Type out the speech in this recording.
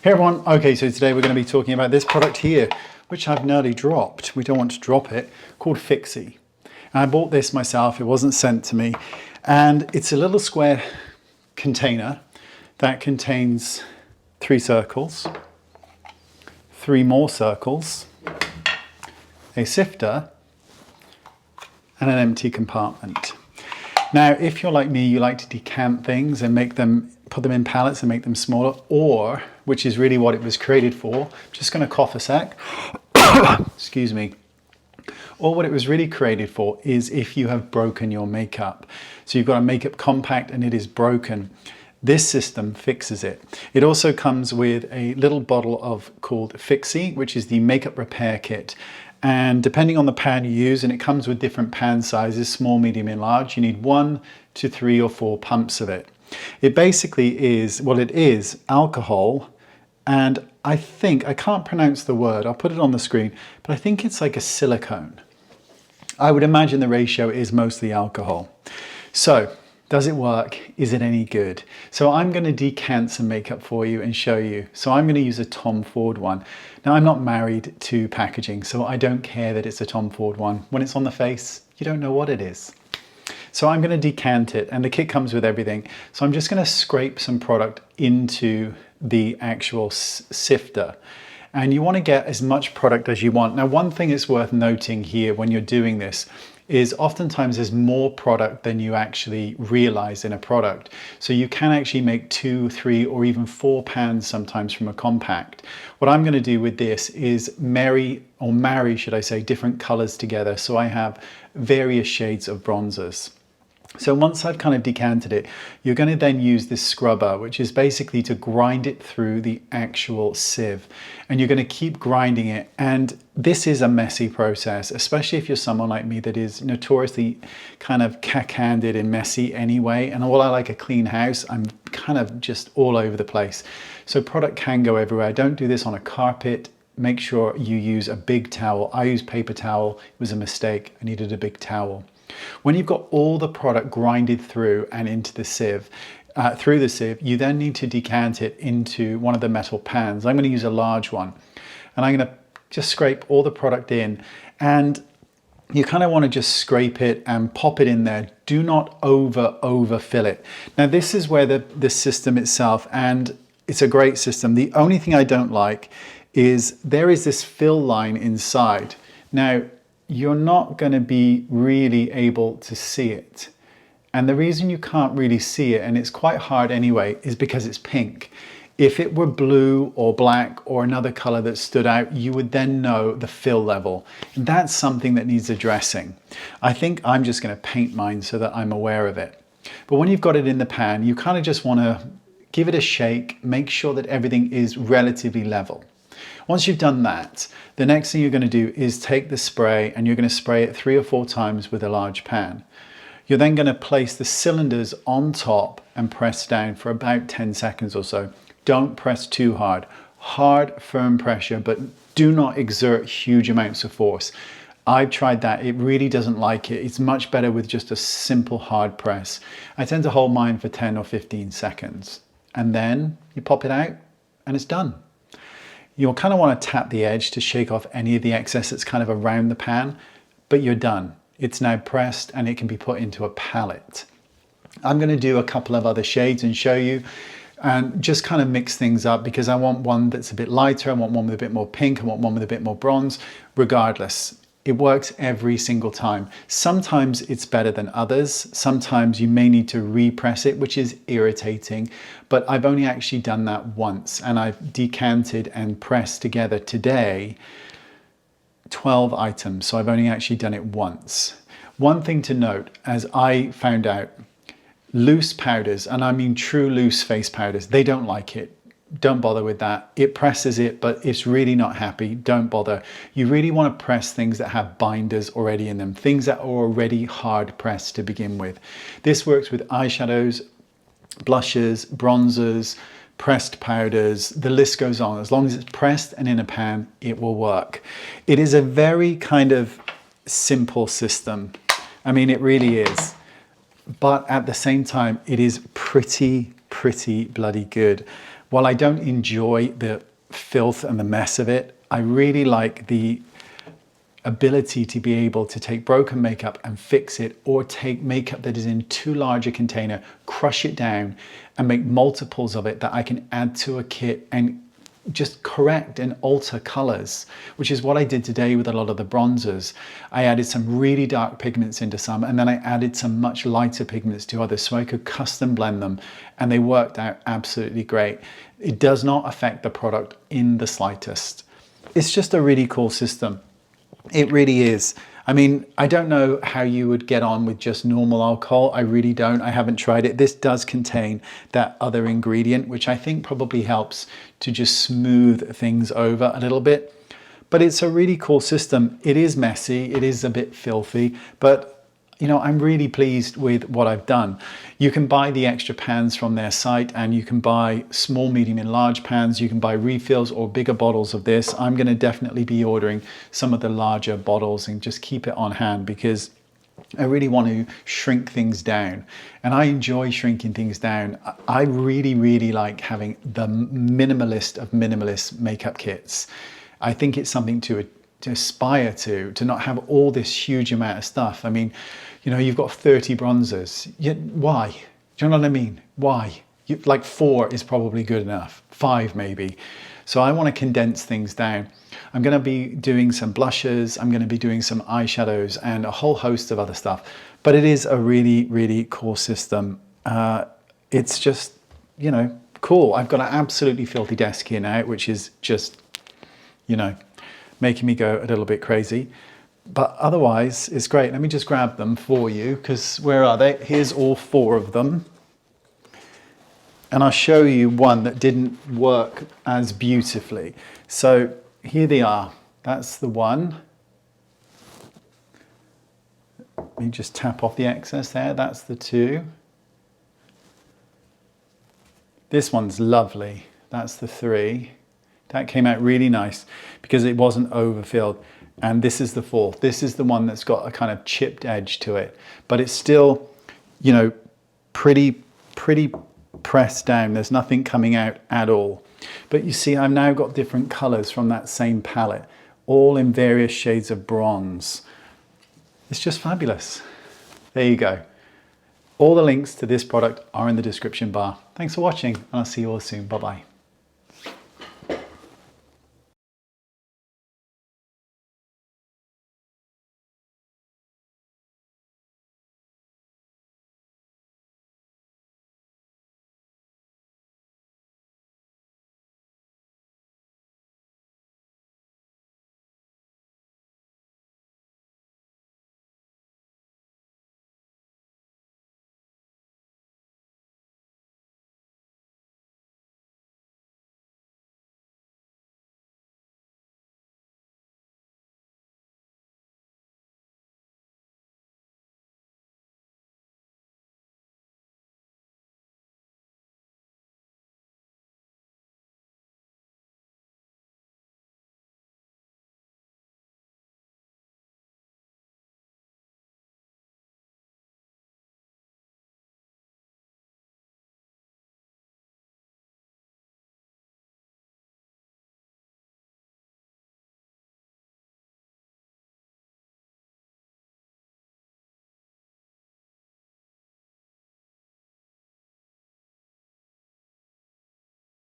Hey everyone, okay, so today we're going to be talking about this product here, which I've nearly dropped. We don't want to drop it, called Fixy. And I bought this myself, it wasn't sent to me. And it's a little square container that contains 3 circles, 3 more circles, a sifter, and an empty compartment. Now, if you're like me, you like to decant things and put them in pallets and make them smaller, or, which is really what it was created for, just going to cough a sec, excuse me, or what it was really created for is if you have broken your makeup. So you've got a makeup compact and it is broken. This system fixes it. It also comes with a little bottle called Fixy, which is the makeup repair kit. And depending on the pan you use, and it comes with different pan sizes, small, medium, and large, you need 1 to 3 or 4 pumps of it. It basically is, well, it is alcohol, and I can't pronounce the word, I'll put it on the screen, but I think it's like a silicone. I would imagine the ratio is mostly alcohol. So, does it work? Is it any good? So I'm going to decant some makeup for you and show you. So I'm going to use a Tom Ford one. Now I'm not married to packaging, so I don't care that it's a Tom Ford one. When it's on the face, you don't know what it is. So I'm going to decant it, and the kit comes with everything. So I'm just going to scrape some product into the actual sifter. And you want to get as much product as you want. Now, one thing that's worth noting here when you're doing this is oftentimes there's more product than you actually realize in a product. So you can actually make 2, 3, or even 4 pans sometimes from a compact. What I'm going to do with this is marry, should I say, different colors together. So I have various shades of bronzers. So once I've kind of decanted it, you're going to then use this scrubber, which is basically to grind it through the actual sieve. And you're going to keep grinding it. And this is a messy process, especially if you're someone like me that is notoriously kind of cack-handed and messy anyway. And while I like a clean house, I'm kind of just all over the place. So product can go everywhere. Don't do this on a carpet. Make sure you use a big towel. I use paper towel. It was a mistake. I needed a big towel. When you've got all the product grinded through and into the sieve, through the sieve, you then need to decant it into one of the metal pans. I'm going to use a large one, and I'm going to just scrape all the product in, and you kind of want to just scrape it and pop it in there. Do not overfill it. Now this is where the system itself, and it's a great system. The only thing I don't like is there is this fill line inside. Now, you're not going to be really able to see it. And the reason you can't really see it, and it's quite hard anyway, is because it's pink. If it were blue or black or another color that stood out, you would then know the fill level. And that's something that needs addressing. I think I'm just going to paint mine so that I'm aware of it. But when you've got it in the pan, you kind of just want to give it a shake, make sure that everything is relatively level. Once you've done that, the next thing you're going to do is take the spray, and you're going to spray it 3 or 4 times with a large pan. You're then going to place the cylinders on top and press down for about 10 seconds or so. Don't press too hard. Hard, firm pressure, but do not exert huge amounts of force. I've tried that. It really doesn't like it. It's much better with just a simple hard press. I tend to hold mine for 10 or 15 seconds. And then you pop it out and it's done. You'll kind of want to tap the edge to shake off any of the excess that's kind of around the pan, but you're done. It's now pressed and it can be put into a pallet. I'm going to do a couple of other shades and show you, and just kind of mix things up because I want one that's a bit lighter, I want one with a bit more pink, I want one with a bit more bronze. Regardless, it works every single time. Sometimes it's better than others. Sometimes you may need to repress it, which is irritating, but I've only actually done that once, and I've decanted and pressed together today 12 items. So I've only actually done it once. One thing to note, as I found out, loose powders, and I mean true loose face powders, they don't like it. Don't bother with that. It presses it, but it's really not happy. Don't bother. You really want to press things that have binders already in them, things that are already hard pressed to begin with. This works with eyeshadows, blushes, bronzers, pressed powders, the list goes on. As long as it's pressed and in a pan, it will work. It is a very kind of simple system. I mean, it really is. But at the same time, it is pretty bloody good. while I don't enjoy the filth and the mess of it, I really like the ability to be able to take broken makeup and fix it, or take makeup that is in too large a container, crush it down and make multiples of it that I can add to a kit and just correct and alter colors, which is what I did today with a lot of the bronzers. I added some really dark pigments into some, and then I added some much lighter pigments to others so I could custom blend them, and they worked out absolutely great. It does not affect the product in the slightest. It's just a really cool system. It really is. I mean, I don't know how you would get on with just normal alcohol. I really don't. I haven't tried it. This does contain that other ingredient, which I think probably helps to just smooth things over a little bit. But it's a really cool system. It is messy. It is a bit filthy, but you know, I'm really pleased with what I've done. You can buy the extra pans from their site, and you can buy small, medium and large pans. You can buy refills or bigger bottles of this. I'm going to definitely be ordering some of the larger bottles and just keep it on hand, because I really want to shrink things down, and I enjoy shrinking things down. I really, really like having the minimalist of minimalist makeup kits. I think it's something to aspire to not have all this huge amount of stuff. I mean, you know, you've got 30 bronzers. Why? Do you know what I mean? Why? Like 4 is probably good enough. 5 maybe. So I want to condense things down. I'm going to be doing some blushes. I'm going to be doing some eyeshadows and a whole host of other stuff. But it is a really, really cool system. It's just, you know, cool. I've got an absolutely filthy desk here now, which is just, you know, making me go a little bit crazy. But otherwise, it's great. Let me just grab them for you, because where are they? Here's all 4 of them. And I'll show you one that didn't work as beautifully. So here they are. That's the one. Let me just tap off the excess there. That's the 2. This one's lovely. That's the 3. That came out really nice because it wasn't overfilled. And this is the 4th. This is the one that's got a kind of chipped edge to it, but it's still, you know, pretty pressed down. There's nothing coming out at all. But you see, I've now got different colors from that same palette, all in various shades of bronze. It's just fabulous. There you go. All the links to this product are in the description bar. Thanks for watching, and I'll see you all soon. Bye-bye.